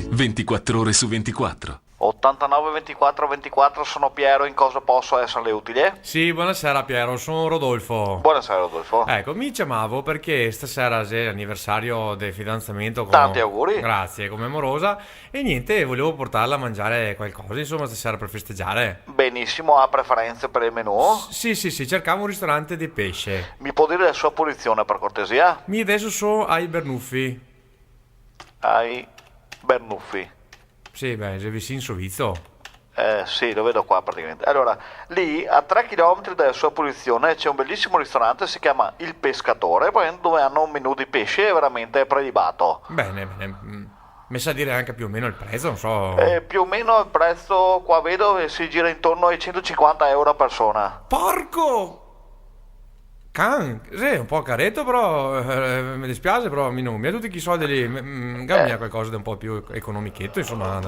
te 24 ore su 24. 89 24 24, sono Piero, in cosa posso esserle utile? Sì, buonasera Piero, sono Rodolfo. Buonasera Rodolfo. Ecco, mi chiamavo perché stasera è l'anniversario del fidanzamento con... Tanti auguri. Grazie, come amorosa. E niente, volevo portarla a mangiare qualcosa, insomma, stasera per festeggiare. Benissimo, ha preferenze per il menù? Sì, cercavo un ristorante di pesce. Mi può dire la sua posizione per cortesia? Mi adesso sono ai Bernuffi. Ai Bernuffi. Sì, beh, sei vicino Sovizio. Sì, lo vedo qua praticamente. Allora, lì a 3 km dalla sua posizione c'è un bellissimo ristorante, si chiama Il Pescatore, dove hanno un menù di pesce veramente prelibato. Bene. Mi sa dire anche più o meno il prezzo, non so. Più o meno il prezzo qua vedo si gira intorno ai 150 euro a persona. Porco! Sì, un po' caretto, però mi dispiace, però mi ha tutti i soldi lì. Gamma qualcosa di un po' più economichetto, insomma.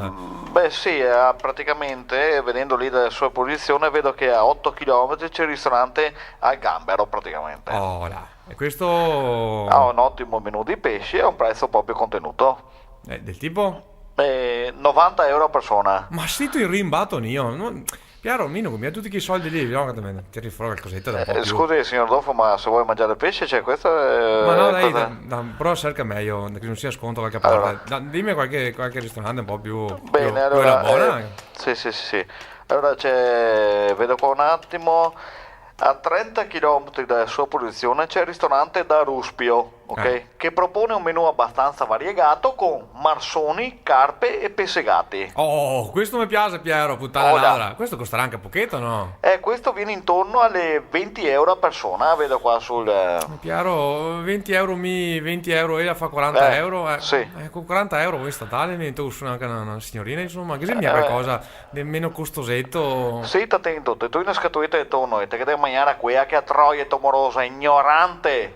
Beh sì, praticamente, vedendo lì dalla sua posizione, vedo che a 8 km c'è il ristorante al Gambero praticamente. Oh là, e questo... Ha un ottimo menù di pesci e un prezzo un po' più contenuto. Del tipo? 90 euro a persona. Ma sito il rimbato io. Piero, mi ha tutti i soldi lì, no? Tiri fuori qualcosetta da un po' più. Scusi signor Dolfo, ma se vuoi mangiare pesce, c'è questo Ma no, dai, però cerca meglio, che non sia sconto qualche parte. Allora. Dimmi qualche ristorante un po' più... Bene, più allora... buona. Sì. Allora vedo qua un attimo... A 30 km dalla sua posizione c'è il ristorante da Ruspio, ok? Che propone un menù abbastanza variegato con marsoni, carpe e pessegati. Oh, questo mi piace Piero, puttana ladra. Questo costerà anche pochetto, no? Questo viene intorno alle 20 euro a persona, vedo qua sul... Piero, 20 euro e la fa 40 euro. Sì. Con 40 euro questo tale, mi tu anche una signorina, insomma, che se mi ha qualcosa di meno costosetto. Sì, ti attento, tu una scatoletta di tonno e te che devi mangiare a quella che a troia è morosa, ignorante.